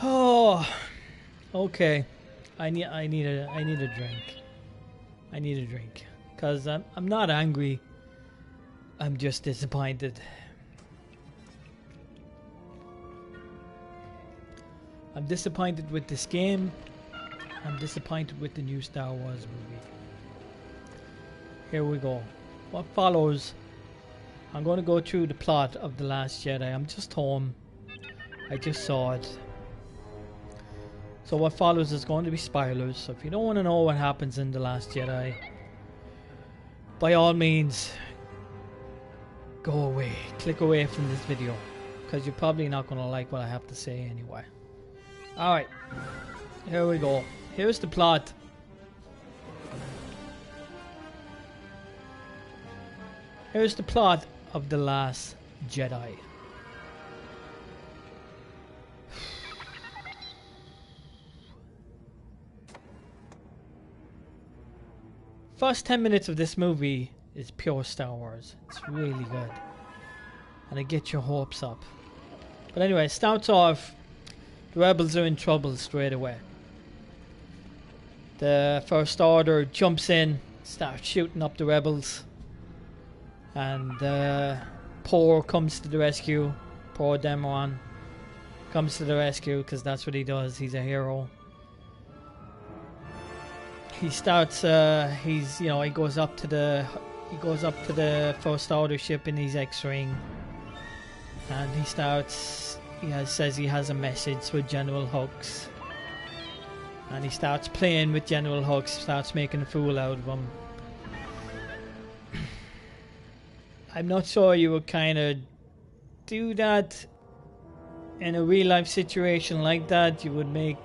Oh, okay. I need a drink. I need a drink. Cause I'm not angry. I'm just disappointed. I'm disappointed with this game. I'm disappointed with the new Star Wars movie. Here we go. What follows? I'm going to go through the plot of The Last Jedi. I'm just home. I just saw it. So what follows is going to be spoilers. So if you don't want to know what happens in The Last Jedi, by all means, go away. Click away from this video. Because you're probably not going to like what I have to say anyway. Alright. Here we go. Here's the plot. Here's the plot of The Last Jedi. First 10 minutes of this movie is pure Star Wars. It's really good. And it gets your hopes up. But anyway, it starts off, the rebels are in trouble straight away. The First Order jumps in, starts shooting up the rebels. And Poe comes to the rescue. Poe Dameron comes to the rescue because that's what he does. He's a hero. He starts. He goes up to the First Order ship in his X-wing, and he starts. Says he has a message for General Hux, and he starts playing with General Hux. Starts making a fool out of him. I'm not sure you would kind of do that in a real life situation like that. You would make.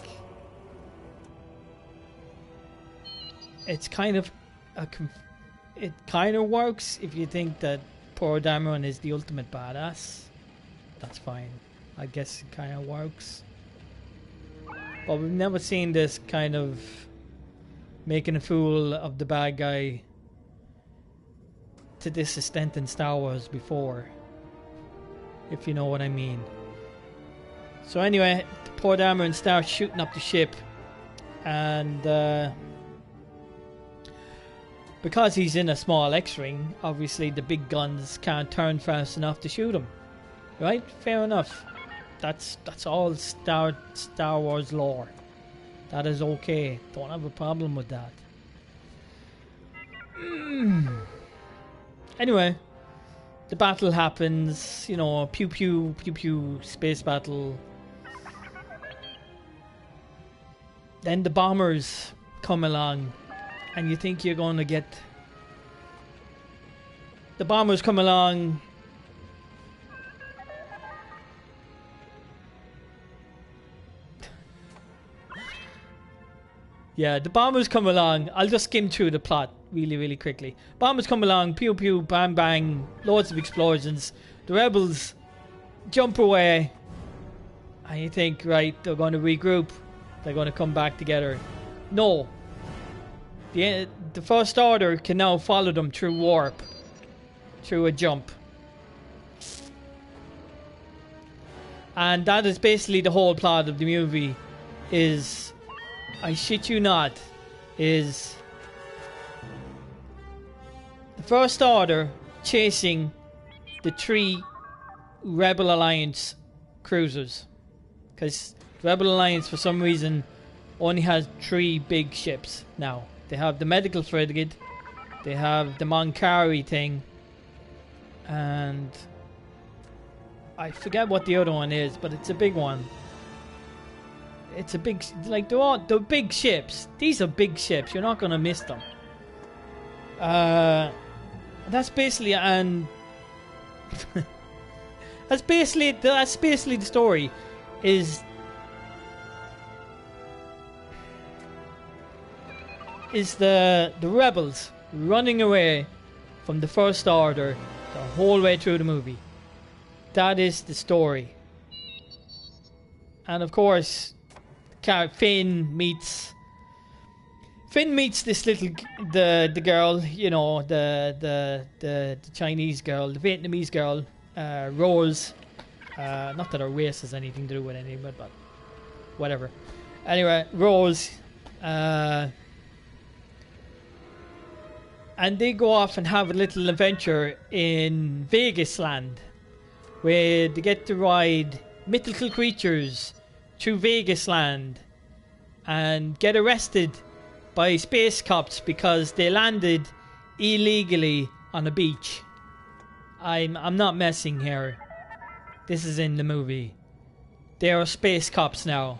It's kind of it kind of works if you think that Poe Dameron is the ultimate badass. That's fine. I guess it kind of works. But we've never seen this kind of making a fool of the bad guy to this extent in Star Wars before, if you know what I mean. So anyway, Poe Dameron starts shooting up the ship, and because he's in a small X-wing, obviously the big guns can't turn fast enough to shoot him. Right? Fair enough. That's all Star Wars lore. That is okay. Don't have a problem with that. Anyway, the battle happens. You know, pew pew pew pew, space battle. Then the bombers come along. And you think you're going to get... The bombers come along. Yeah, the bombers come along. I'll just skim through the plot really, really quickly. Bombers come along. Pew, pew, bang, bang. Loads of explosions. The rebels jump away. And you think, right, they're going to regroup. They're going to come back together. No. The First Order can now follow them through warp, through a jump. And that is basically the whole plot of the movie. Is, I shit you not, is the First Order chasing the 3 Rebel Alliance cruisers. Because Rebel Alliance, for some reason, only has 3 big ships now. They have the medical frigate, they have the Moncari thing, and I forget what the other one is, but it's a big one. It's a big, like they're big ships. These are big ships. You're not gonna miss them. That's basically that's basically the story. Is the rebels running away from the First Order the whole way through the movie. That is the story. And of course, Finn meets this little the girl, you know, the Chinese girl, the Vietnamese girl, Rose. Not that her race has anything to do with anything, but whatever. Anyway, Rose, and they go off and have a little adventure in Vegas land, where they get to ride mythical creatures through Vegas land and get arrested by space cops because they landed illegally on a beach. I'm not messing here. This is in the movie. They are space cops now.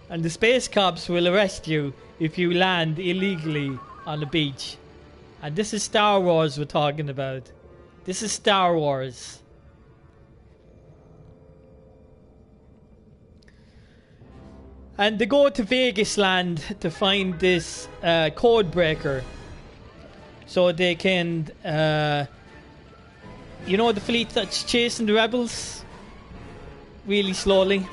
And the space cops will arrest you if you land illegally on the beach. And this is Star Wars we're talking about. This is Star Wars. And they go to Vegas land to find this code breaker. So they can, you know, the fleet that's chasing the rebels really slowly.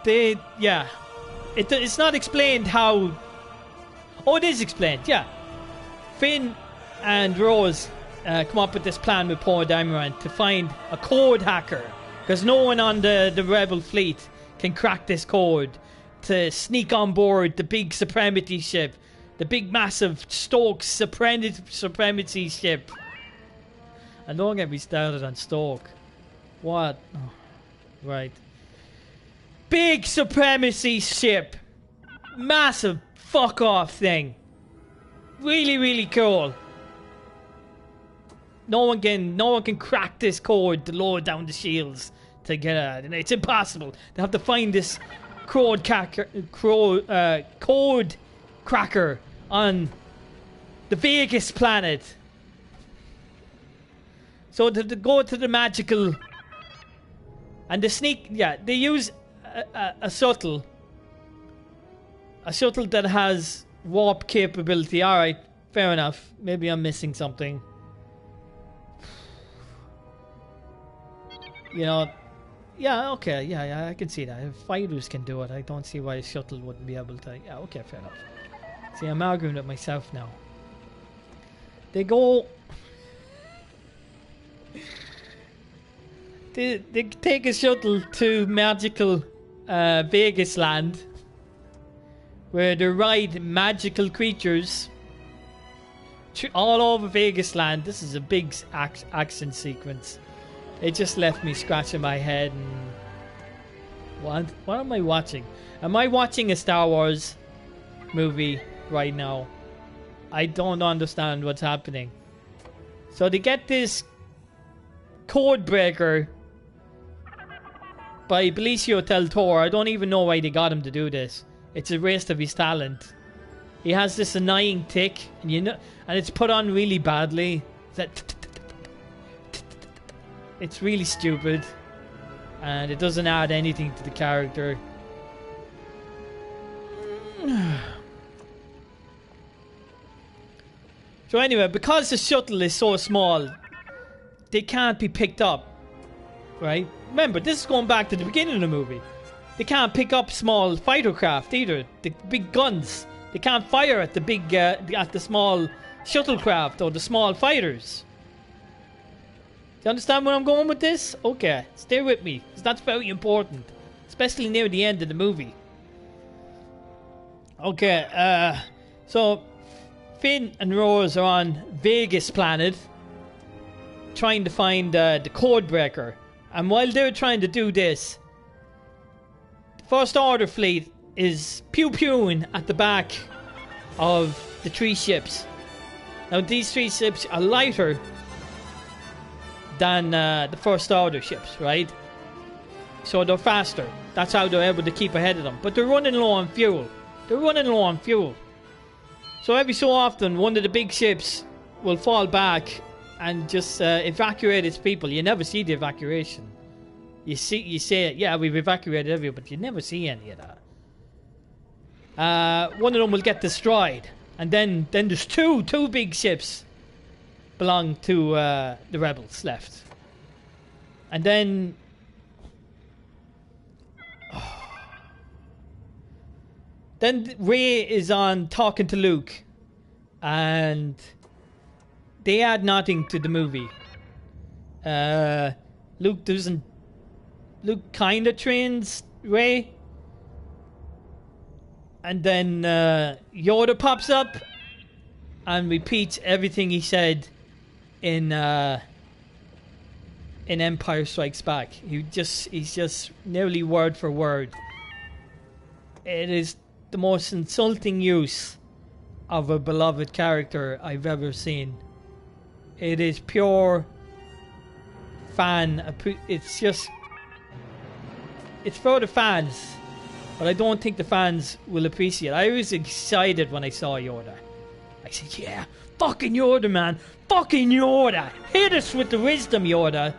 It's not explained how. Oh, it is explained. Yeah, Finn and Rose come up with this plan with Poe Dameron to find a code hacker, because no one on the rebel fleet can crack this code to sneak on board the big supremacy ship, the big massive Stoke supremacy ship. And don't get me started on Stoke. What? Oh, right. Big supremacy ship. Massive fuck off thing. Really, really cool. No one can crack this code to lower down the shields to get at it. It's impossible. They have to find this code cracker on the Vegas planet. So to go to the magical and the sneak, they use a shuttle that has warp capability. Alright, fair enough. Maybe I'm missing something. You know, yeah, okay, yeah, I can see that. If fighters can do it, I don't see why a shuttle wouldn't be able to. Yeah, okay, fair enough. See, I'm arguing with myself now. They go. They take a shuttle to magical Vegas land, where they ride magical creatures all over Vegas land. This is a big action sequence. It just left me scratching my head and what am I watching? Am I watching a Star Wars movie right now? I don't understand what's happening. So they get this code breaker by Benicio del Toro. I don't even know why they got him to do this. It's a waste of his talent. He has this annoying tick, and it's put on really badly. It's really stupid, and it doesn't add anything to the character. So anyway, because the shuttle is so small, they can't be picked up, right? Remember, this is going back to the beginning of the movie. They can't pick up small fighter craft either. The big guns. They can't fire at the big, at the small shuttlecraft or the small fighters. Do you understand where I'm going with this? Okay, stay with me, because that's very important, especially near the end of the movie. Okay, so Finn and Rose are on Vegas planet trying to find the code breaker. And while they're trying to do this, the First Order fleet is pew-pewing at the back of the 3 ships. Now these 3 ships are lighter than the First Order ships, right? So they're faster. That's how they're able to keep ahead of them. But they're running low on fuel. So every so often, one of the big ships will fall back and just evacuate its people. You never see the evacuation. You say, yeah, we've evacuated everyone, but you never see any of that. One of them will get destroyed, and then there's two big ships belong to the rebels left, and then Rey is on talking to Luke, and they add nothing to the movie. Luke doesn't Luke kind of trains Rey. And then Yoda pops up and repeats everything he said in Empire Strikes Back. He's just nearly word for word. It is the most insulting use of a beloved character I've ever seen. It is pure fan. It's for the fans, but I don't think the fans will appreciate it. I was excited when I saw Yoda. I said, yeah, fucking Yoda, man. Fucking Yoda. Hit us with the wisdom, Yoda.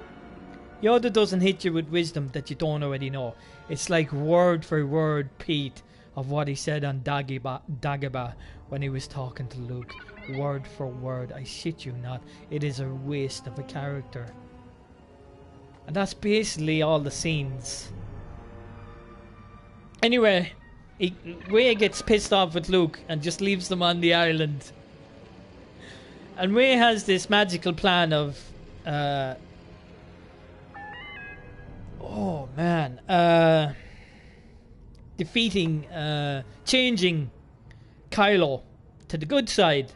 Yoda doesn't hit you with wisdom that you don't already know. It's like word for word Pete of what he said on Dagobah when he was talking to Luke. Word for word. I shit you not. It is a waste of a character. And that's basically all the scenes. Anyway, Rey gets pissed off with Luke and just leaves them on the island. And Rey has this magical plan of changing Kylo to the good side.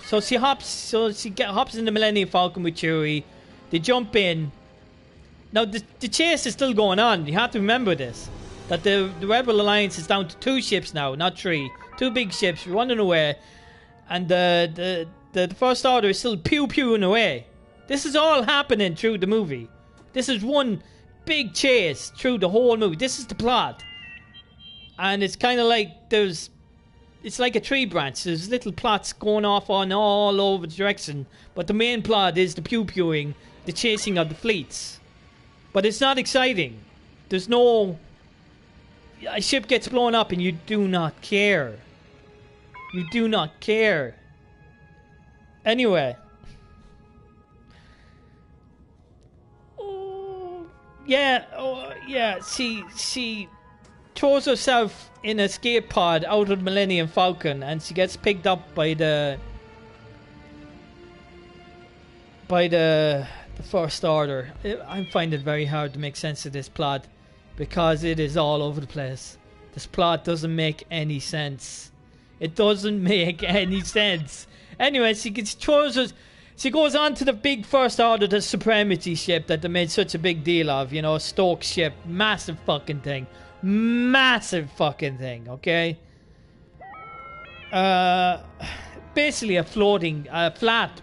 So she hops in the Millennium Falcon with Chewie. They jump in. Now the chase is still going on. You have to remember this. That the Rebel Alliance is down to 2 ships now, not 3. 2 big ships running away. And the First Order is still pew-pewing away. This is all happening through the movie. This is one big chase through the whole movie. This is the plot. And it's kind of like it's like a tree branch. There's little plots going off on all over the direction. But the main plot is the pew-pewing, the chasing of the fleets. But it's not exciting. There's no... A ship gets blown up and you do not care. You do not care. Anyway. She throws herself in an escape pod out of the Millennium Falcon and she gets picked up by the First Order. I find it very hard to make sense of this plot because it is all over the place. This plot doesn't make any sense. It doesn't make any sense. Anyway, she goes on to the big First Order, the Supremacy ship that they made such a big deal of. You know, Stokes ship. Massive fucking thing. Massive fucking thing, okay? Basically a flat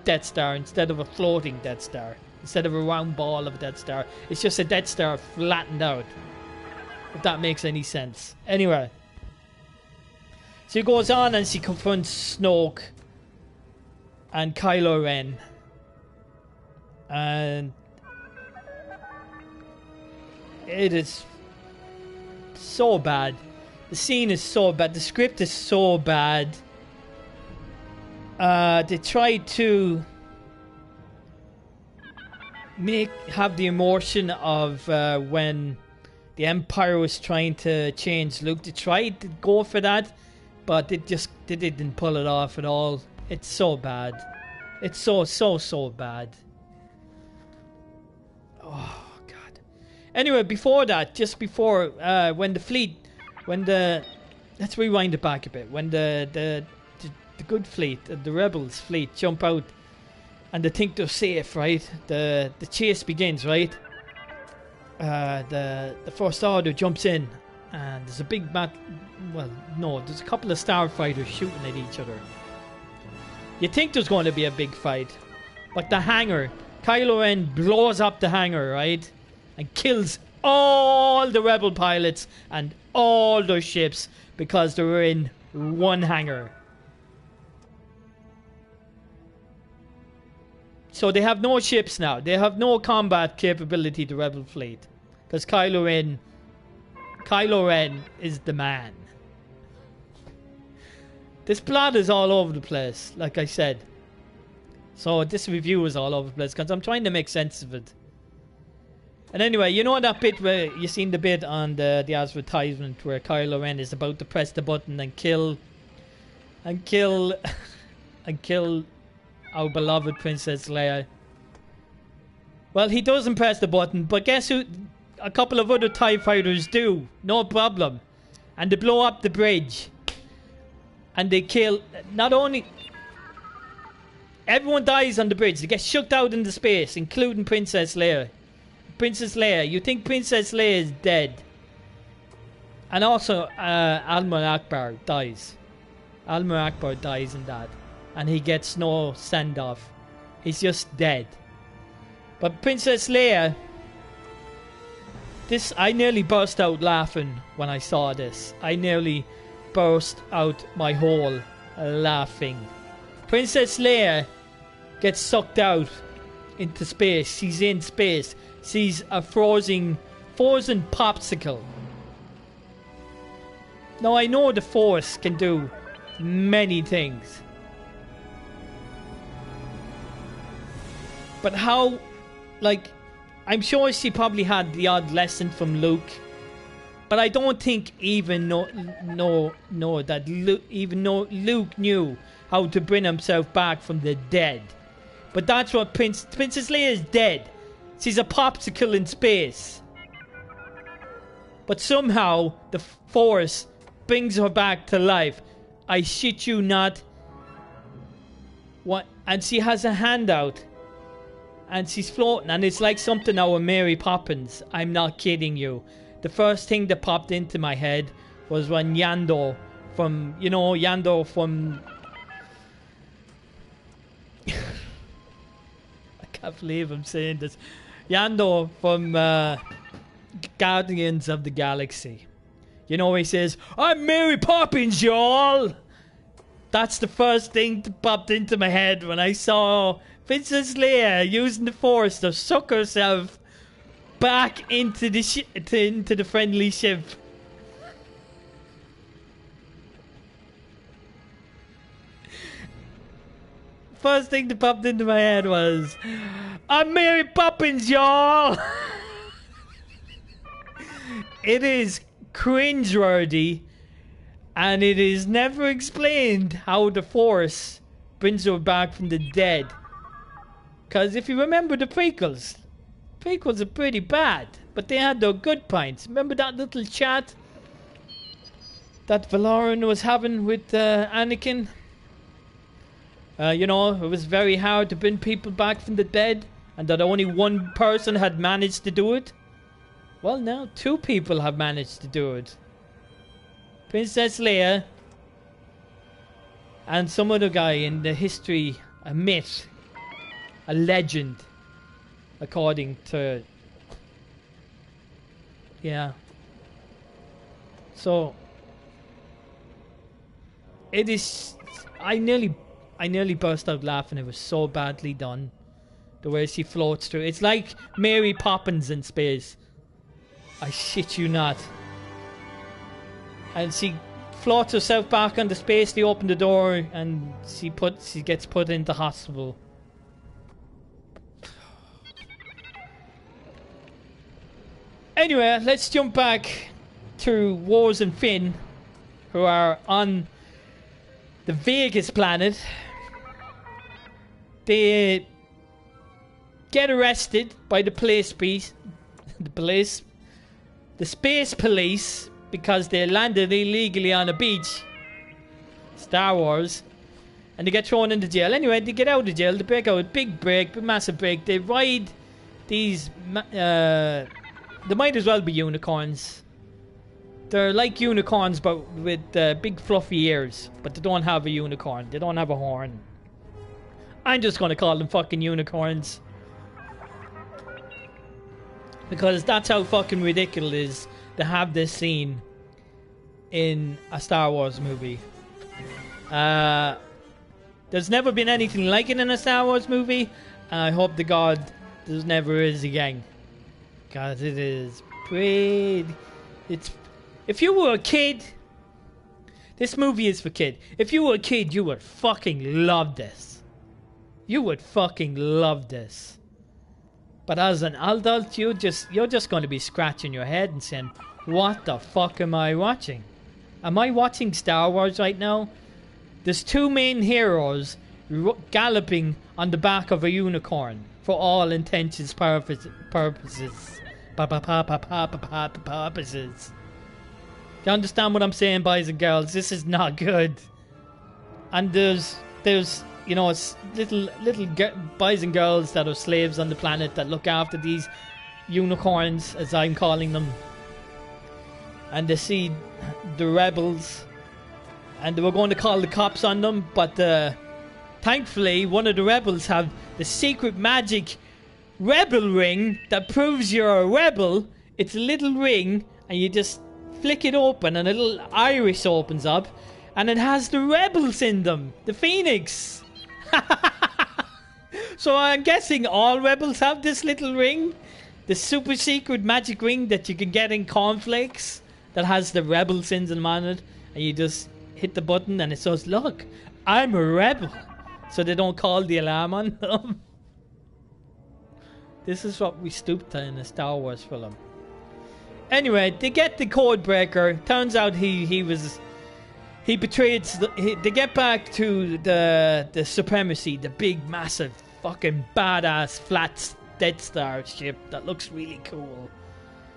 Death Star instead of a floating Death Star. Instead of a round ball of a Death Star. It's just a Death Star flattened out. If that makes any sense. Anyway. She goes on and she confronts Snoke and Kylo Ren. And it is so bad. The scene is so bad. The script is so bad. They tried to have the emotion of when the Empire was trying to change Luke. They tried to go for that, but they didn't pull it off at all. It's so bad. It's so bad. Oh God. Anyway, before that, just before let's rewind it back a bit. When the good fleet, the rebels fleet, jump out and they think they're safe, right? The chase begins, right? The First Order jumps in and there's a big there's a couple of starfighters shooting at each other. You think there's going to be a big fight, but the hangar, Kylo Ren blows up the hangar, right? And kills all the rebel pilots and all their ships because they were in one hangar. So they have no ships now. They have no combat capability, the rebel fleet. Because Kylo Ren is the man. This plot is all over the place, like I said. So this review is all over the place because I'm trying to make sense of it. And anyway, you know that bit where you seen the bit on the advertisement where Kylo Ren is about to press the button and kill our beloved Princess Leia. Well, he doesn't press the button, but guess who? A couple of other TIE fighters do. No problem. And they blow up the bridge. And they kill... Not only... Everyone dies on the bridge. They get shucked out into space, including Princess Leia. Princess Leia. You think Princess Leia is dead. And also, Almar Akbar dies. Almar Akbar dies in that. And he gets no send-off. He's just dead. But Princess Leia... This... I nearly burst out laughing when I saw this. I nearly burst out my hole laughing. Princess Leia gets sucked out into space. She's in space. She's a frozen popsicle. Now, I know the Force can do many things. But how, like, I'm sure she probably had the odd lesson from Luke. But I don't think even Luke knew how to bring himself back from the dead. But that's what Princess Leia is dead. She's a popsicle in space. But somehow the Force brings her back to life. I shit you not. What? And she has a hand out. And she's floating. And it's like something out of Mary Poppins. I'm not kidding you. The first thing that popped into my head was when Yando from... You know, Yando from... I can't believe I'm saying this. Yando from Guardians of the Galaxy. You know, he says, I'm Mary Poppins, y'all! That's the first thing that popped into my head when I saw Princess Leia using the Force to suck herself back into the into the friendly ship. First thing that popped into my head was, I'm Mary Poppins, y'all! It is cringeworthy, and it is never explained how the Force brings her back from the dead. Because if you remember the prequels are pretty bad, but they had their good points. Remember that little chat that Valoran was having with Anakin? You know, it was very hard to bring people back from the dead, and that only one person had managed to do it. Well, now 2 people have managed to do it. Princess Leia and some other guy in the history, a myth, a legend, according to... Yeah. So, it is... I nearly burst out laughing. It was so badly done. The way she floats through. It's like Mary Poppins in space. I shit you not. And she floats herself back onto space. They open the door and she gets put into hospital. Anyway, let's jump back to Wars and Finn, who are on the Vegas planet. They get arrested by the space police, because they landed illegally on a beach. Star Wars. And they get thrown into jail. Anyway, they get out of jail. They break out a big massive break. They ride these... they might as well be unicorns. They're like unicorns, but with big fluffy ears. But they don't have a unicorn. They don't have a horn. I'm just going to call them fucking unicorns. Because that's how fucking ridiculous it is to have this scene in a Star Wars movie. There's never been anything like it in a Star Wars movie. And I hope to God there never is again. Because it is pretty... It's... If you were a kid... This movie is for kids. If you were a kid, you would fucking love this. You would fucking love this. But as an adult, you're just going to be scratching your head and saying, what the fuck am I watching? Am I watching Star Wars right now? There's 2 main heroes galloping on the back of a unicorn for all intentions purposes. Purposes. You understand what I'm saying, boys and girls? This is not good. And there's you know, it's little boys and girls that are slaves on the planet that look after these unicorns, as I'm calling them. And they see the rebels, and they were going to call the cops on them, but thankfully one of the rebels have the secret magic rebel ring that proves you're a rebel. It's a little ring, and you just flick it open and a little iris opens up, and it has the rebels in them, the phoenix. So I'm guessing all rebels have this little ring, the super secret magic ring that you can get in cornflakes that has the rebel sins on it, and you just hit the button and it says, look, I'm a rebel, so they don't call the alarm on them. This is what we stooped to in a Star Wars film. Anyway, they get the code breaker. Turns out he betrayed. They get back to the supremacy, the big, massive, fucking badass flat Death Star ship that looks really cool.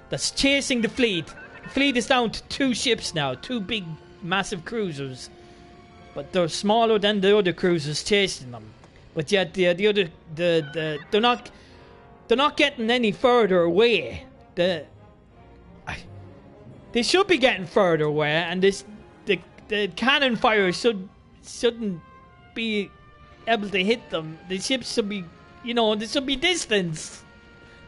That's chasing the fleet. The fleet is down to 2 ships now, 2 big, massive cruisers, but they're smaller than the other cruisers chasing them. But yet the other they're not getting any further away. They should be getting further away, and the cannon fire shouldn't be able to hit them. The ships should be, you know, there should be distance.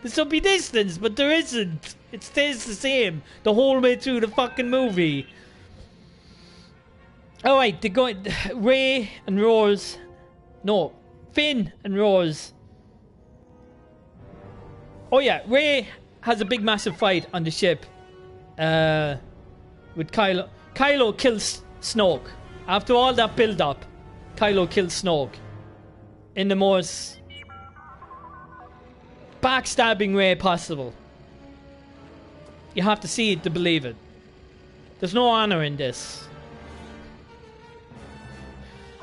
There should be distance, but there isn't. It stays the same the whole way through the fucking movie. Alright, they're going. Ray and Rose. No, Finn and Rose. Oh yeah, Ray has a big massive fight on the ship. With Kylo. Kylo kills Snoke. After all that build up, Kylo kills Snoke in the most backstabbing way possible. You have to see it to believe it. There's no honor in this.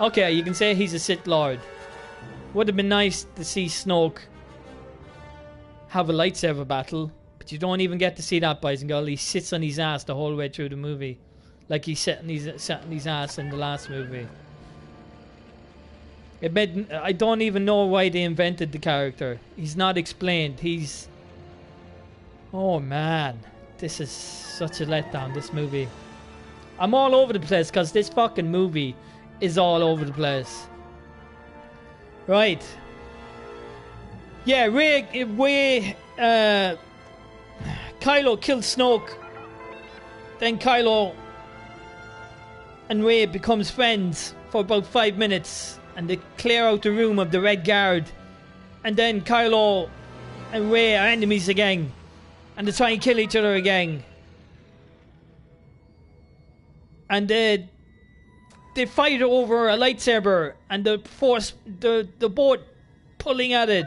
Okay, you can say he's a Sith Lord. Would have been nice to see Snoke have a lightsaber battle, but you don't even get to see that, boys and girls. He sits on his ass the whole way through the movie, like he sat on his ass in the last movie. I don't even know why they invented the character. He's not explained. Oh man, this is such a letdown, this movie. I'm all over the place because this fucking movie is all over the place. Right. Yeah, Kylo kills Snoke. Then Kylo and Rey becomes friends for about 5 minutes, and they clear out the room of the Red Guard. And then Kylo and Rey are enemies again, and they try and kill each other again. And they fight over a lightsaber, and the boat pulling at it.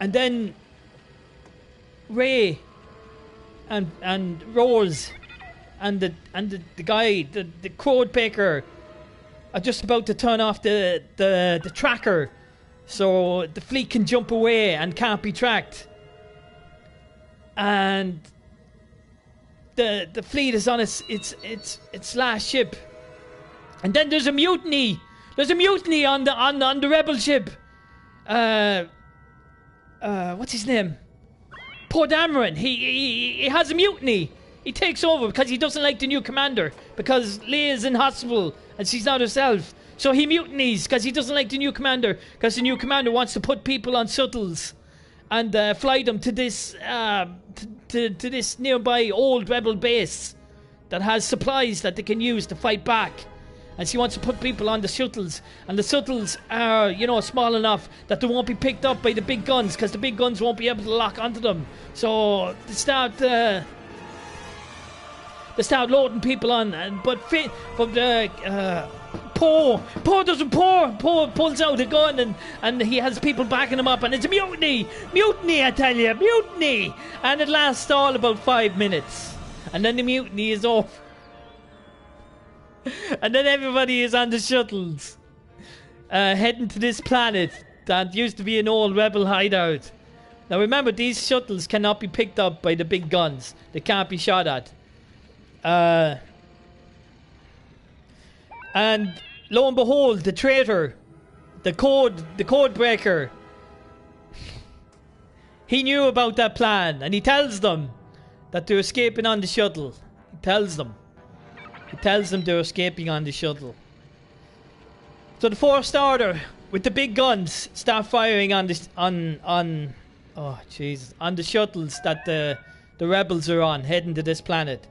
And then Rey and Rose and the guy, the code picker, are just about to turn off the tracker so the fleet can jump away and can't be tracked. And the fleet is on its last ship. And then there's a mutiny. There's a mutiny on the rebel ship. What's his name? Poor Dameron. He has a mutiny. He takes over because he doesn't like the new commander, because Leia's in hospital and she's not herself. So he mutinies because he doesn't like the new commander, because the new commander wants to put people on shuttles and fly them to this to this nearby old rebel base that has supplies that they can use to fight back. And she wants to put people on the shuttles, and the shuttles are, you know, small enough that they won't be picked up by the big guns, because the big guns won't be able to lock onto them. So they start loading people on, but Poe pulls out a gun, and he has people backing him up, and it's a mutiny, I tell you, mutiny, and it lasts all about 5 minutes, and then the mutiny is over. And then everybody is on the shuttles, heading to this planet that used to be an old rebel hideout. Now remember, these shuttles cannot be picked up by the big guns. They can't be shot at. And lo and behold, the traitor, the code breaker, he knew about that plan, and he tells them that they're escaping on the shuttle. He tells them they're escaping on the shuttle. So the First Order, with the big guns, start firing on the oh Jesus, on the shuttles that the rebels are on, heading to this planet,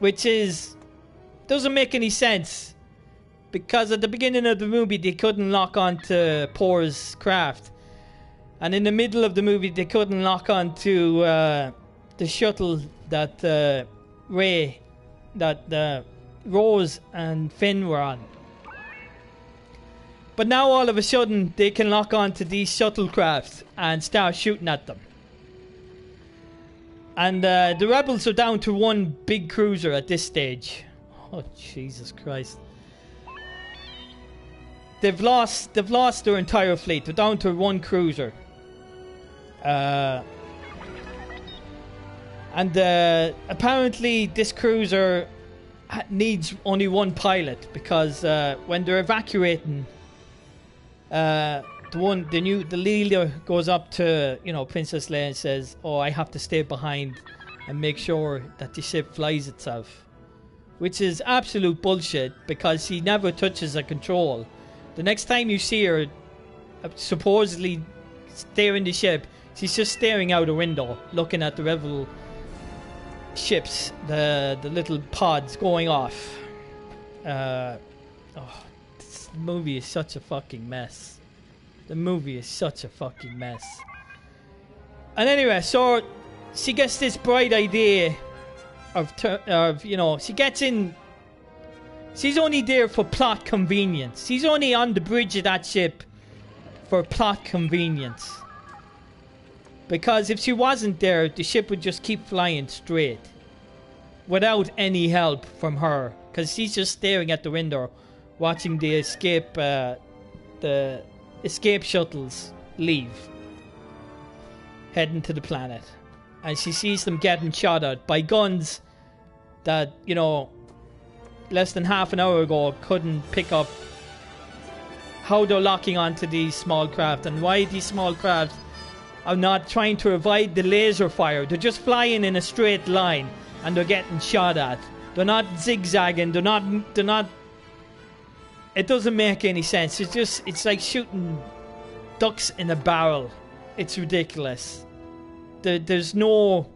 which doesn't make any sense, because at the beginning of the movie they couldn't lock onto Poor's craft, and in the middle of the movie they couldn't lock onto the shuttle that Rose and Finn were on. But now all of a sudden they can lock onto these shuttlecrafts and start shooting at them. And the rebels are down to one big cruiser at this stage. Oh Jesus Christ! They've lost their entire fleet. They're down to one cruiser. And apparently this cruiser needs only one pilot, because when they're evacuating, the leader goes up to Princess Leia and says, "Oh, I have to stay behind and make sure that the ship flies itself," which is absolute bullshit, because she never touches a control. The next time you see her supposedly steering the ship, she's just staring out a window, looking at the rebel ships, the little pods going off. This movie is such a fucking mess. The movie is such a fucking mess. And anyway, so she gets this bright idea of she gets in. She's only there for plot convenience. She's only on the bridge of that ship for plot convenience. Because if she wasn't there, the ship would just keep flying straight without any help from her, because she's just staring at the window, watching the escape shuttles leave, heading to the planet, and she sees them getting shot at by guns that less than half an hour ago couldn't pick up how they're locking onto these small craft, and why these small craft are not trying to avoid the laser fire. They're just flying in a straight line and they're getting shot at. They're not zigzagging. They're not. It doesn't make any sense. It's like shooting ducks in a barrel. It's ridiculous. There's no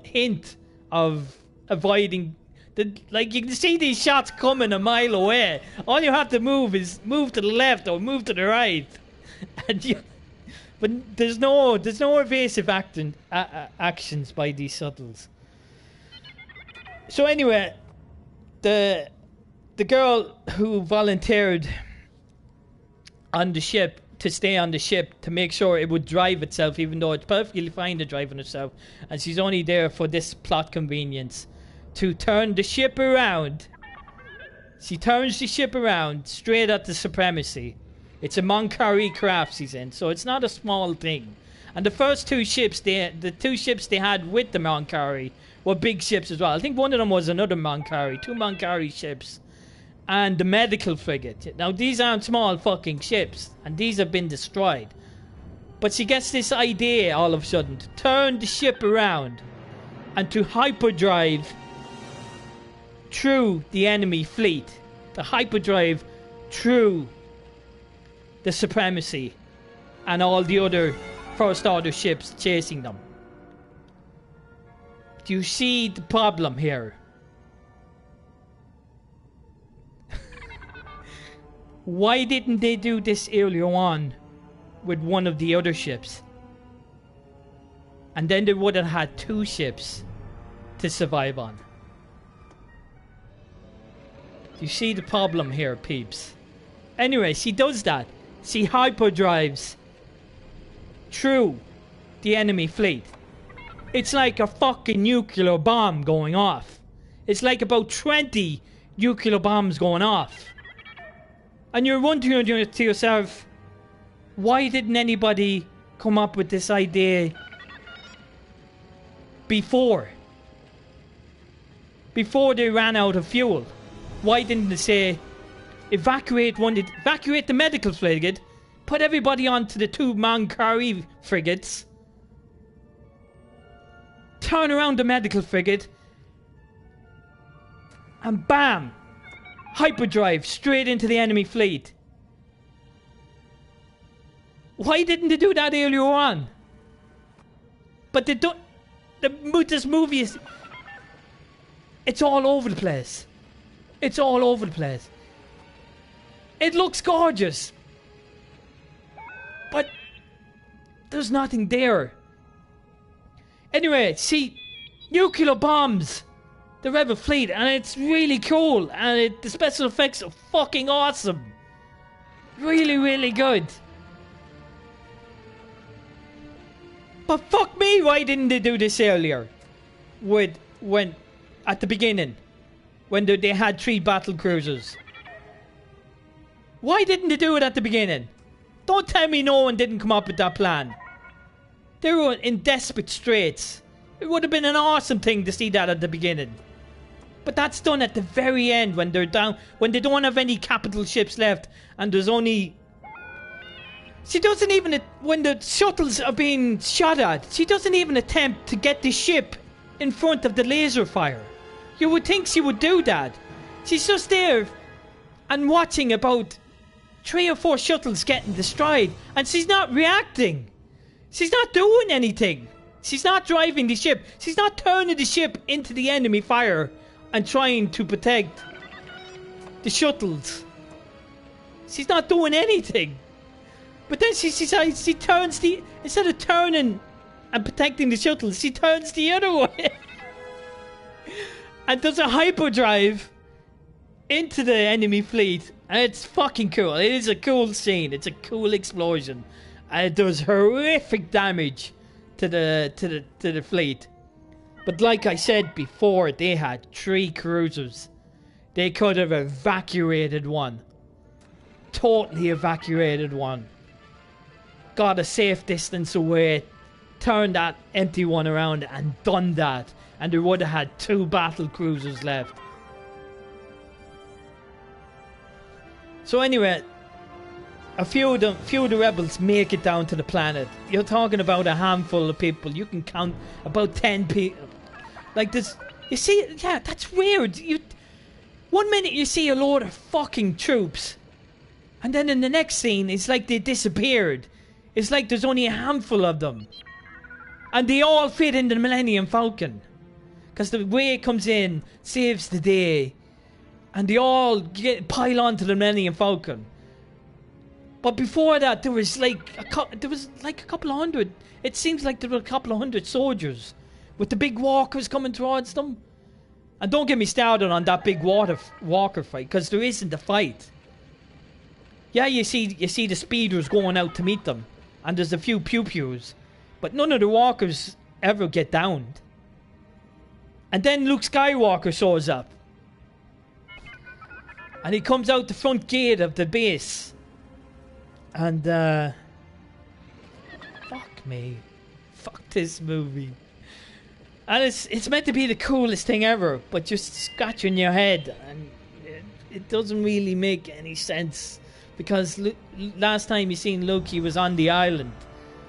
hint of avoiding. Like, you can see these shots coming a mile away. All you have to move is move to the left or move to the right, but there's no evasive actions by these shuttles. So anyway, the girl who volunteered on the ship to stay on the ship to make sure it would drive itself, even though it's perfectly fine to drive on itself, and she's only there for this plot convenience, to turn the ship around. She turns the ship around straight at the Supremacy. It's a Moncari craft she's in, so it's not a small thing. And the first two ships, the two ships they had with the Moncari were big ships as well. I think one of them was another Moncari, two Moncari ships, and the medical frigate. Now these aren't small fucking ships, and these have been destroyed. But she gets this idea all of a sudden to turn the ship around and to hyperdrive through the enemy fleet. To hyperdrive through the Supremacy and all the other First Order ships chasing them. Do you see the problem here? Why didn't they do this earlier on with one of the other ships? And then they would have had two ships to survive on. Do you see the problem here, peeps? Anyway, she does that. She hyperdrives through the enemy fleet. It's like a fucking nuclear bomb going off. it's like about 20 nuclear bombs going off. And you're wondering to yourself, why didn't anybody come up with this idea before they ran out of fuel? Why didn't they say, evacuate the medical frigate, put everybody onto the 2 Mankari frigates, turn around the medical frigate, and bam, hyperdrive straight into the enemy fleet? Why didn't they do that earlier on? But they don't. This movie is, it's all over the place. It's all over the place. It looks gorgeous, but there's nothing there. Anyway, see, nuclear bombs, the Rebel fleet, and it's really cool, and the special effects are fucking awesome. Really, really good. But fuck me, why didn't they do this earlier? When at the beginning, when they had 3 battle cruisers. Why didn't they do it at the beginning? Don't tell me no one didn't come up with that plan. They were in desperate straits. It would have been an awesome thing to see that at the beginning. But that's done at the very end, when they're down, when they don't have any capital ships left, and there's only... She doesn't even, when the shuttles are being shot at, she doesn't even attempt to get the ship in front of the laser fire. You would think she would do that. She's just there and watching about 3 or 4 shuttles getting destroyed, and she's not reacting. She's not doing anything. She's not driving the ship. She's not turning the ship into the enemy fire and trying to protect the shuttles. She's not doing anything. But then she turns the... Instead of turning and protecting the shuttles, she turns the other way. And does a hyperdrive into the enemy fleet. And it's fucking cool. It is a cool scene. It's a cool explosion. And it does horrific damage to the fleet. But like I said before, they had 3 cruisers. They could have evacuated one. Totally evacuated one. Got a safe distance away, turned that empty one around and done that, and they would have had 2 battle cruisers left. So anyway, a few of the rebels make it down to the planet. You're talking about a handful of people. You can count about 10 people. Like this, you see, yeah, that's weird. One minute you see a load of fucking troops, and then in the next scene it's like they disappeared. It's like there's only a handful of them. And they all fit in the Millennium Falcon. Because the way it comes in saves the day. And they all pile onto the Millennium Falcon. But before that, there was like a couple of hundred. It seems like there were a couple of hundred soldiers with the big walkers coming towards them. And don't get me started on that big walker fight, because there isn't a fight. Yeah, you see the speeders going out to meet them. And there's a few pew-pews. But none of the walkers ever get downed. And then Luke Skywalker shows up. And he comes out the front gate of the base. And, fuck me. Fuck this movie. And it's meant to be the coolest thing ever. But just scratching your head. And it doesn't really make any sense. Because last time you seen Luke, he was on the island.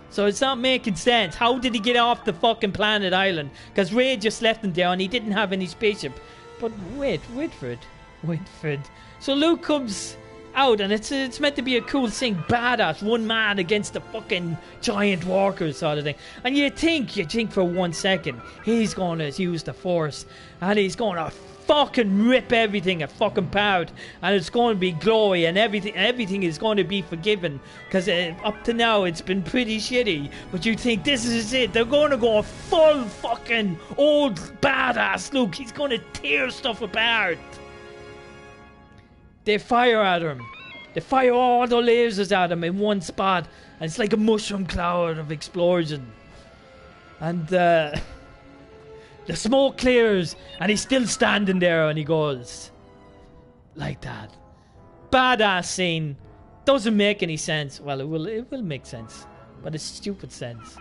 So it's not making sense. How did he get off the fucking planet island? Because Rey just left him there and he didn't have any spaceship. But wait for it. So Luke comes out and it's meant to be a cool thing. Badass. One man against the fucking giant walkers sort of thing. And you think for 1 second, he's going to use the Force. And he's going to fucking rip everything apart, and it's going to be glory, and everything is going to be forgiven, because up to now it's been pretty shitty. But you think this is it, they're going to go full fucking old badass Luke. He's going to tear stuff apart. They fire at him. They fire all the lasers at him in one spot, and it's like a mushroom cloud of explosion. And The smoke clears and he's still standing there and he goes like that. Badass scene. Doesn't make any sense. Well, it will make sense, but it's stupid sense.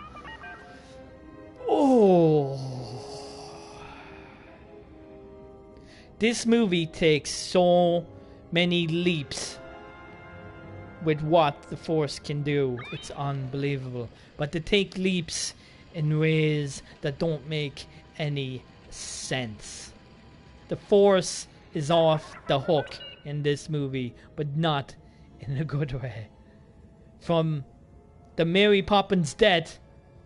Oh, this movie takes so many leaps with what the Force can do. It's unbelievable. But they take leaps in ways that don't make any sense. The Force is off the hook in this movie, but not in a good way. From the Mary Poppins death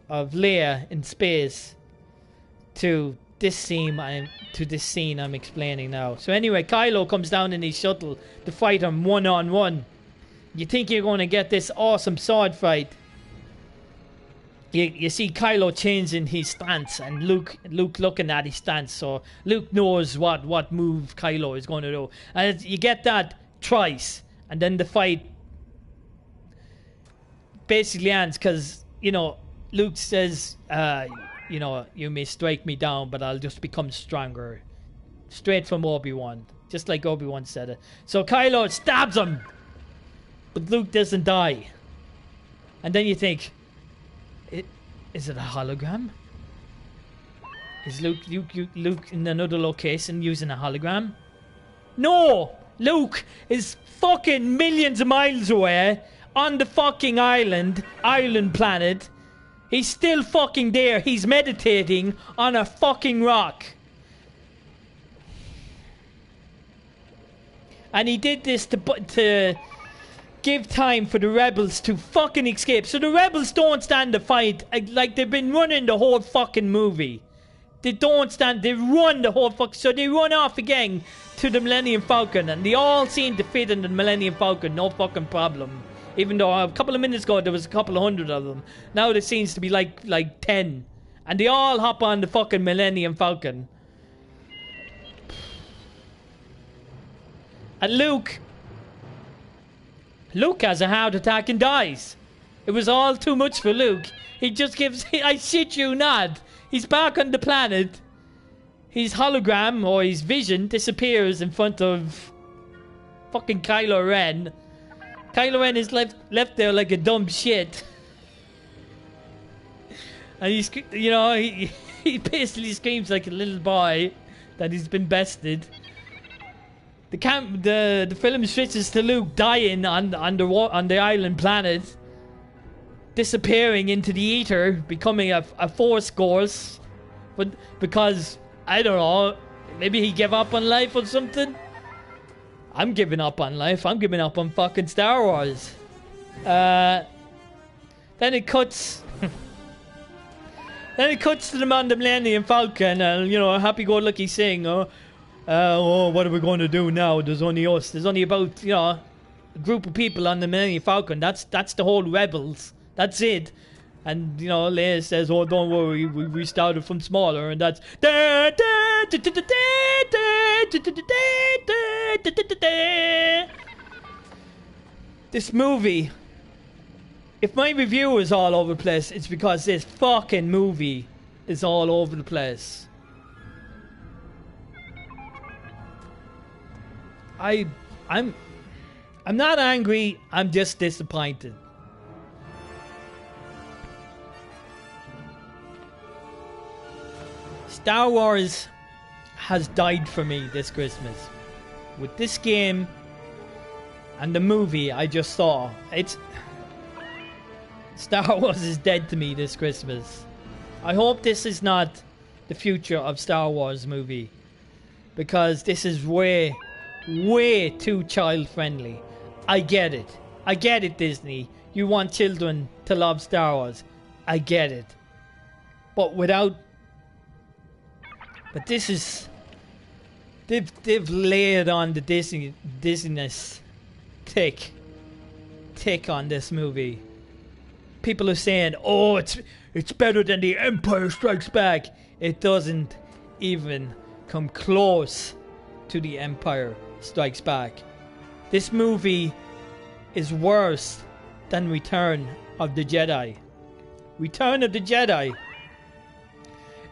of Leia in space to this scene I'm explaining now. So anyway, Kylo comes down in his shuttle to fight him one-on-one. You think you're going to get this awesome sword fight. You see Kylo changing his stance and Luke looking at his stance. So Luke knows what move Kylo is going to do. And you get that twice. And then the fight basically ends because, you know, Luke says, you know, you may strike me down, but I'll just become stronger. Straight from Obi-Wan. Just like Obi-Wan said it. So Kylo stabs him. But Luke doesn't die. And then you think, is it a hologram? Is Luke in another location using a hologram? No! Luke is fucking millions of miles away on the fucking island planet. He's still fucking there. He's meditating on a fucking rock. And he did this to give time for the rebels to fucking escape. So the rebels don't stand the fight like they've been running the whole fucking movie. They don't stand, they run the whole fuck. So they run off again to the Millennium Falcon and they all seem to fit in the Millennium Falcon, no fucking problem. Even though a couple of minutes ago there was a couple of hundred of them. Now there seems to be like 10. And they all hop on the fucking Millennium Falcon. And Luke has a heart attack and dies. It was all too much for Luke. He just gives, I shit you not. He's back on the planet. His hologram or his vision disappears in front of fucking Kylo Ren. Kylo Ren is left there like a dumb shit. And he's, you know, he basically screams like a little boy that he's been bested. The film switches to Luke dying on the island planet, disappearing into the ether, becoming a Force ghost, but because I don't know, maybe he gave up on life or something. I'm giving up on life. I'm giving up on fucking Star Wars. Then it cuts. Then it cuts to them on the Millennium Falcon, and you know, happy-go-lucky saying, oh, what are we going to do now? There's only us. There's only about, you know, a group of people on the Millennium Falcon. That's the whole rebels. That's it. And, you know, Leia says, oh, don't worry, we started from smaller, and that's... This movie, if my review is all over the place, it's because this fucking movie is all over the place. I'm not angry, I'm just disappointed. Star Wars has died for me this Christmas. With this game and the movie I just saw, Star Wars is dead to me this Christmas. I hope this is not the future of Star Wars movie, because this is way too child friendly. I get it, Disney. You want children to love Star Wars. I get it. But this is... They've layered on the Disneyness tick on this movie. People are saying, oh, it's better than The Empire Strikes Back. It doesn't even come close to The Empire Strikes Back. This movie is worse than Return of the Jedi. Return of the Jedi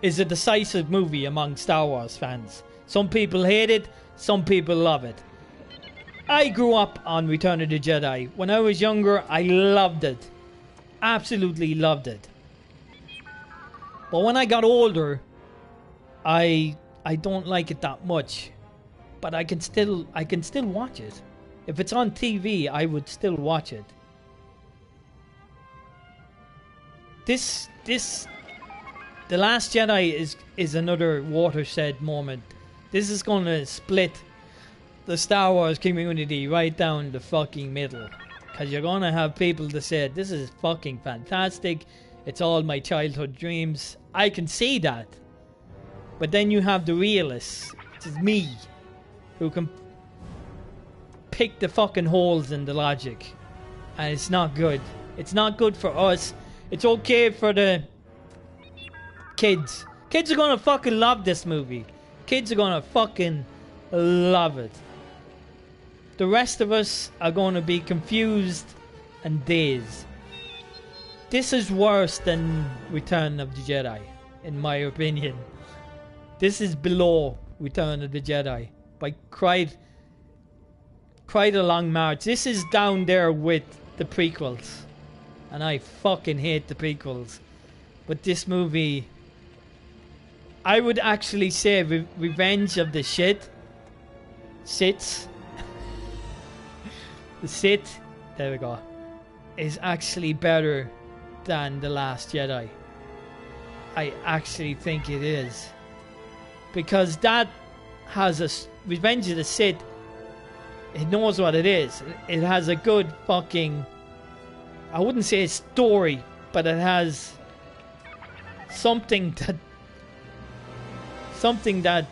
is a decisive movie among Star Wars fans. Some people hate it, some people love it. I grew up on Return of the Jedi. When I was younger, I loved it. Absolutely loved it. But when I got older, I don't like it that much. But I can still watch it. If it's on TV, I would still watch it. The Last Jedi is another watershed moment. This is going to split the Star Wars community right down the fucking middle. Because you're going to have people that say, this is fucking fantastic. It's all my childhood dreams. I can see that. But then you have the realists, which is me, who can pick the fucking holes in the logic. And it's not good. It's not good for us. It's okay for the kids. Kids are gonna fucking love this movie. Kids are gonna fucking love it. The rest of us are gonna be confused and dazed. This is worse than Return of the Jedi, in my opinion. This is below Return of the Jedi by quite a long march. This is down there with the prequels. And I fucking hate the prequels. But this movie, I would actually say Revenge of the Siths. The Sith, there we go, is actually better than The Last Jedi. I actually think it is. Because that has a... Revenge of the Sith, it knows what it is. It has a good fucking... I wouldn't say a story, but it has something that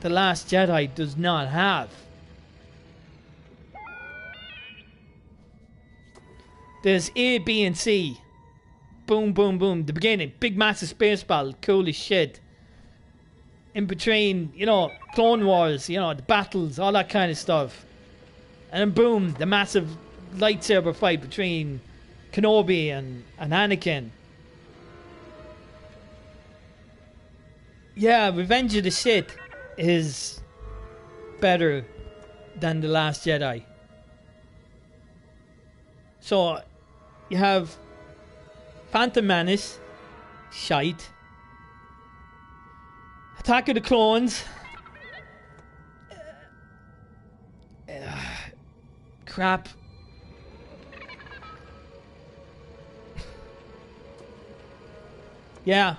The Last Jedi does not have. There's A, B, and C. Boom, boom, boom. The beginning, big massive space battle, cool as shit. In between, you know, Clone Wars, you know, the battles, all that kind of stuff. And then boom, the massive lightsaber fight between Kenobi and Anakin. Yeah, Revenge of the Sith is better than The Last Jedi. So, you have Phantom Menace, shite. Attack of the Clones, crap. Yeah.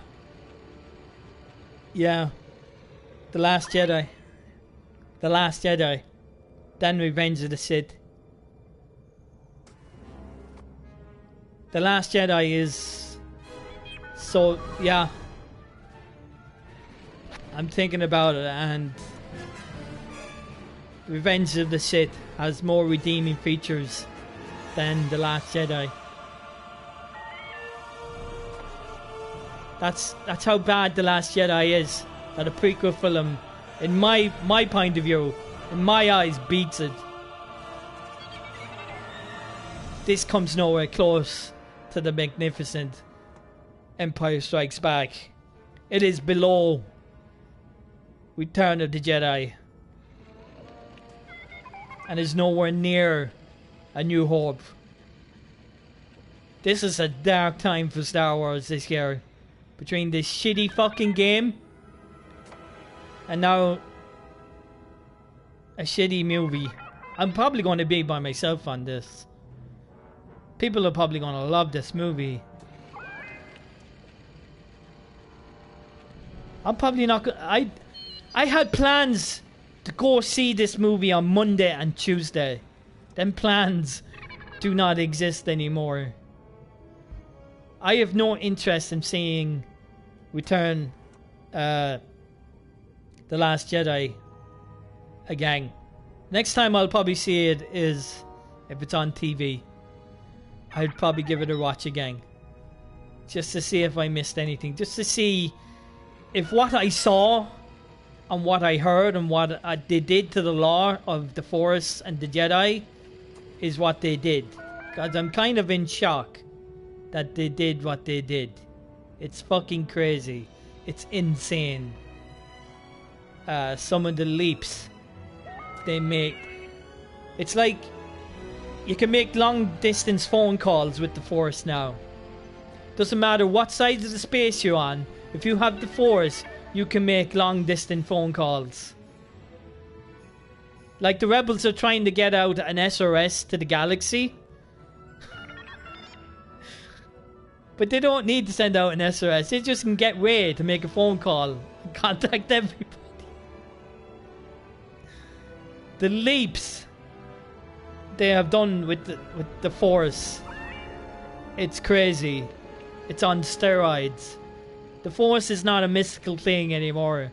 The Last Jedi. The Last Jedi. Then Revenge of the Sith. The Last Jedi is... So, yeah. I'm thinking about it, and Revenge of the Sith has more redeeming features than The Last Jedi. That's how bad The Last Jedi is. That a prequel film, in my point of view, in my eyes, beats it. This comes nowhere close to the magnificent Empire Strikes Back. It is below Return of the Jedi, and is nowhere near A New Hope. This is a dark time for Star Wars this year. Between this shitty fucking game and now a shitty movie. I'm probably going to be by myself on this. People are probably going to love this movie. I'm probably not gonna... I had plans to go see this movie on Monday and Tuesday. Them plans do not exist anymore. I have no interest in seeing Return The Last Jedi again. Next time I'll probably see it is if it's on TV. I'd probably give it a watch again. Just to see if I missed anything. Just to see if what I saw and what I heard and what they did to the law of the Force and the Jedi is what they did. Because I'm kind of in shock that they did what they did. It's fucking crazy. it's insane. Some of the leaps they make, it's like you can make long distance phone calls with the Force now. Doesn't matter what side of the space you're on, if you have the Force, you can make long distance phone calls. Like the rebels are trying to get out an SRS to the galaxy. But they don't need to send out an SRS. They just can get Rey to make a phone call and contact everybody. The leaps they have done with the Force, it's crazy. It's on steroids. The Force is not a mystical thing anymore.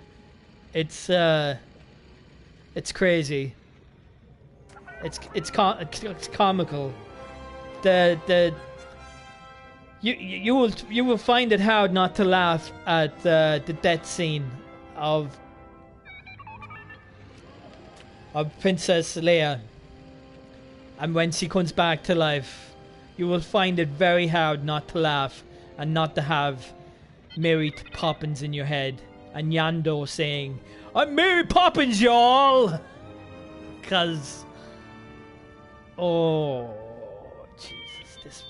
It's crazy. It's comical. You will find it hard not to laugh at the death scene of Princess Leia, and when she comes back to life, you will find it very hard not to laugh and not to have Mary Poppins in your head and Yando saying, "I'm Mary Poppins, y'all," because oh Jesus,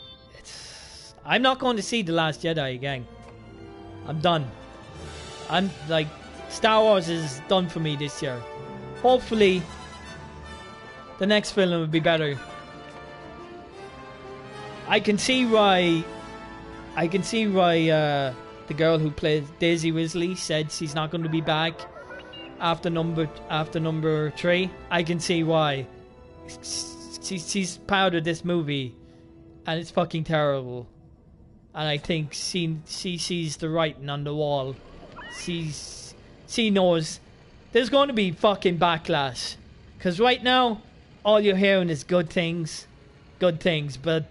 I'm not going to see The Last Jedi again. I'm done. I'm like, Star Wars is done for me this year. Hopefully the next film will be better. I can see why the girl who plays Daisy Ridley said she's not going to be back after number 3. I can see why. She's part of this movie and it's fucking terrible. And I think she sees the writing on the wall. She knows there's going to be fucking backlash. Because right now, all you're hearing is good things. But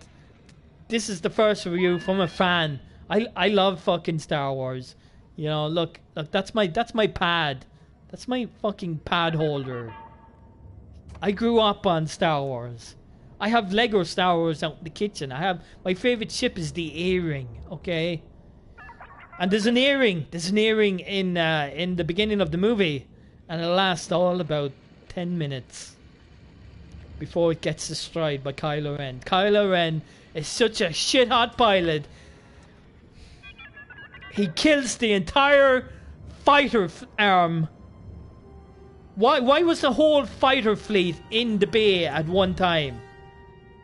this is the first review from a fan. I love fucking Star Wars. You know, look, that's my pad. That's my fucking pad holder. I grew up on Star Wars. I have Lego Star Wars out in the kitchen. My favorite ship is the A-Ring, okay? And there's an A-Ring in the beginning of the movie, and it lasts all about 10 minutes before it gets destroyed by Kylo Ren. Kylo Ren is such a shit-hot pilot. He kills the entire fighter arm. Why was the whole fighter fleet in the bay at one time?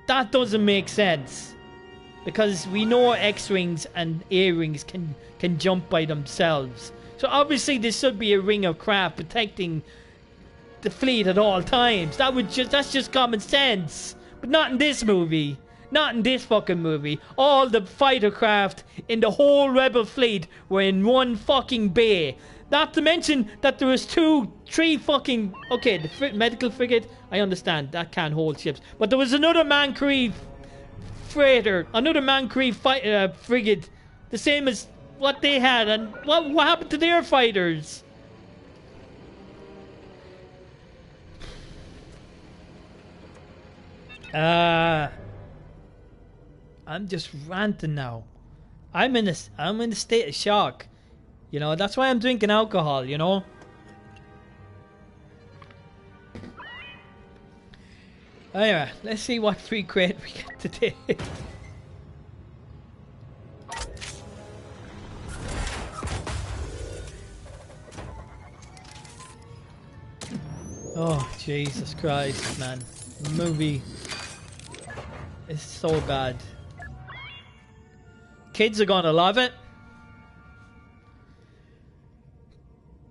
That doesn't make sense. Because we know X-Wings and A-Rings can jump by themselves. So obviously there should be a ring of craft protecting the fleet at all times. That's just common sense. But not in this movie. Not in this fucking movie. All the fighter craft in the whole rebel fleet were in one fucking bay. Not to mention that there was 3 fucking... Okay, the medical frigate, I understand. That can't hold ships. But there was another Man Cree freighter. Another Man Cree frigate. The same as what they had. And what happened to their fighters? I'm just ranting now. I'm in a state of shock. You know, that's why I'm drinking alcohol, you know? Anyway, let's see what free crate we get today. Oh, Jesus Christ, man. The movie is so bad. Kids are gonna love it.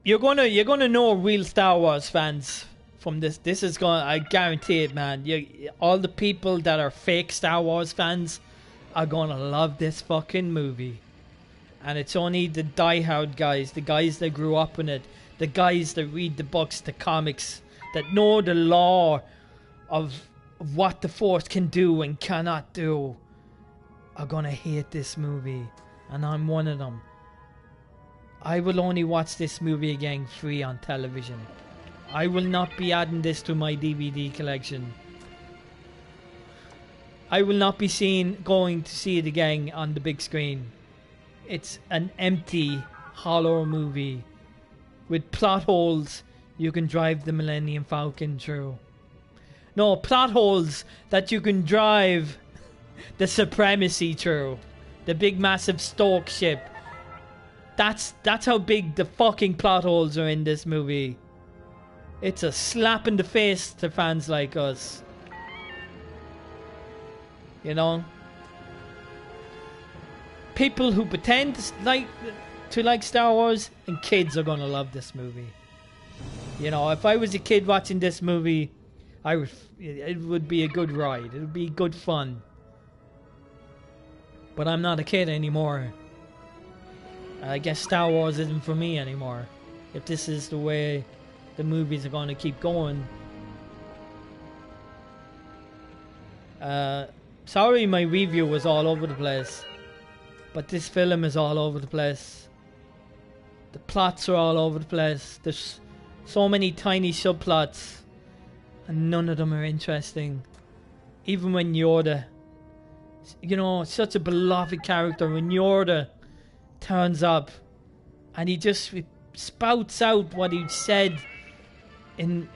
You're gonna know real Star Wars fans from this. This is gonna, I guarantee it, man. All the people that are fake Star Wars fans are gonna love this fucking movie. And it's only the diehard guys, the guys that grew up in it, the guys that read the books, the comics, that know the lore of what the Force can do and cannot do, are gonna hate this movie. And I'm one of them. I will only watch this movie again free on television. I will not be adding this to my DVD collection. I will not be going to see it again on the big screen. It's an empty horror movie with plot holes you can drive the Millennium Falcon through. No, plot holes that you can drive the Supremacy through. The big massive Stoke ship. That's how big the fucking plot holes are in this movie. It's a slap in the face to fans like us. You know? People who pretend to like Star Wars and kids are gonna love this movie. You know, if I was a kid watching this movie, it would be a good ride. It would be good fun. But I'm not a kid anymore. I guess Star Wars isn't for me anymore. If this is the way the movies are going to keep going. Sorry my review was all over the place. But this film is all over the place. The plots are all over the place. There's so many tiny subplots. And none of them are interesting. Even when Yoda, you know, such a beloved character, when Yoda turns up and he just spouts out what he said in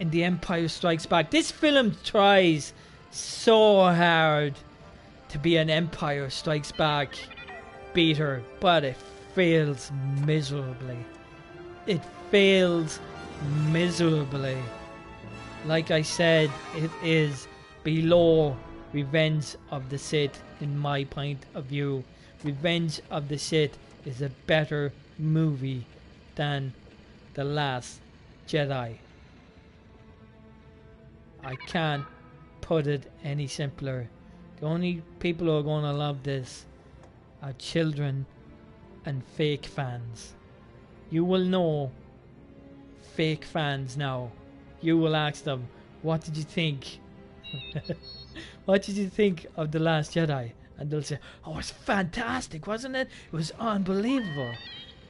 The Empire Strikes Back. This film tries so hard to be an Empire Strikes Back beater, but it fails miserably. It fails miserably. Like I said, it is below Revenge of the Sith in my point of view. Revenge of the Sith is a better movie than The Last Jedi. I can't put it any simpler. The only people who are going to love this are children and fake fans. You will know fake fans now. You will ask them, what did you think? What did you think of The Last Jedi? And they'll say, oh, it's fantastic, wasn't it? It was unbelievable.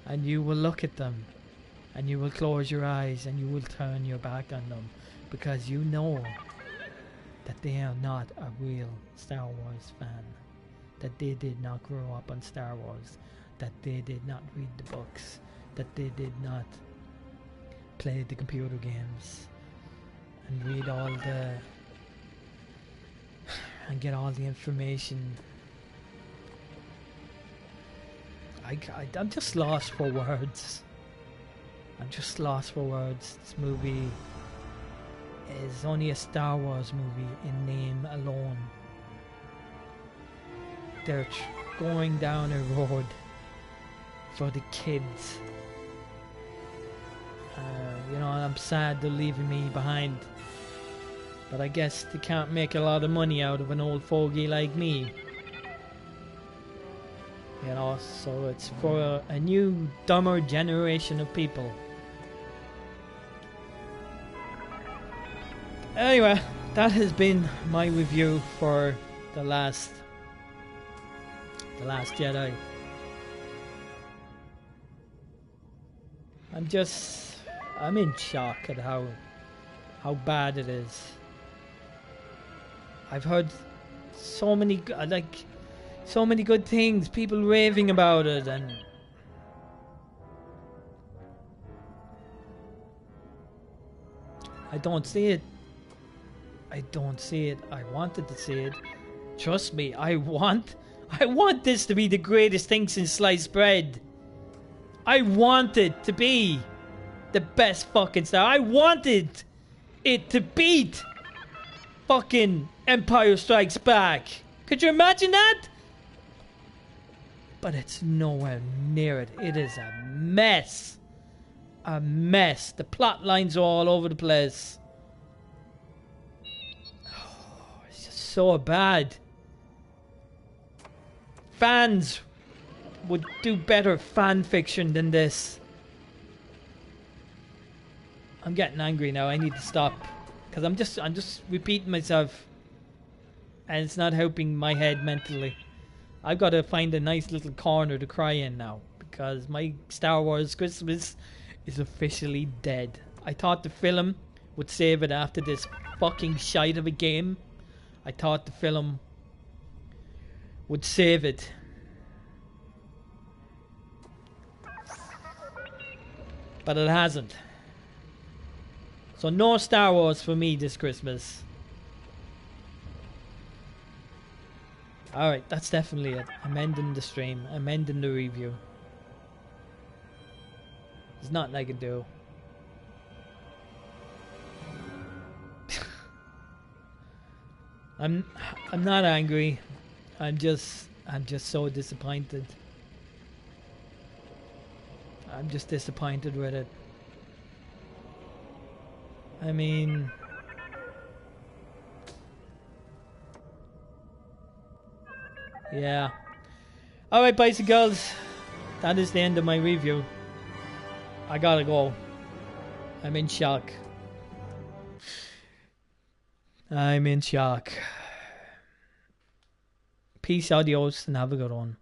And you will look at them and you will close your eyes and you will turn your back on them because you know that they are not a real Star Wars fan, that they did not grow up on Star Wars, that they did not read the books, that they did not play the computer games and read all the and get all the information. I'm just lost for words. I'm just lost for words. This movie is only a Star Wars movie in name alone. They're going down a road for the kids. You know, I'm sad they're leaving me behind. But I guess they can't make a lot of money out of an old fogey like me. You know, so it's for a new, dumber generation of people. Anyway, that has been my review for The Last Jedi. I'm in shock at how bad it is. I've heard so many good things, people raving about it, and I don't see it. I don't see it. I wanted to see it. Trust me, I want this to be the greatest thing since sliced bread. I want it to be the best fucking Star. I wanted it to beat fucking Empire Strikes Back. Could you imagine that? But it's nowhere near it. It is a mess. A mess. The plot lines are all over the place. Oh, it's just so bad. Fans would do better fan fiction than this. I'm getting angry now. I need to stop. Because I'm just repeating myself. And it's not helping my head mentally. I've got to find a nice little corner to cry in now. Because my Star Wars Christmas is officially dead. I thought the film would save it after this fucking shite of a game. I thought the film would save it. but it hasn't. So no Star Wars for me this Christmas. Alright, that's definitely it. I'm ending the stream. I'm ending the review. There's nothing I can do. I'm not angry. I'm just so disappointed. I'm just disappointed with it. I mean, yeah. Alright, boys and girls, that is the end of my review. I gotta go. I'm in shock. I'm in shock. Peace, adios, and have a good one.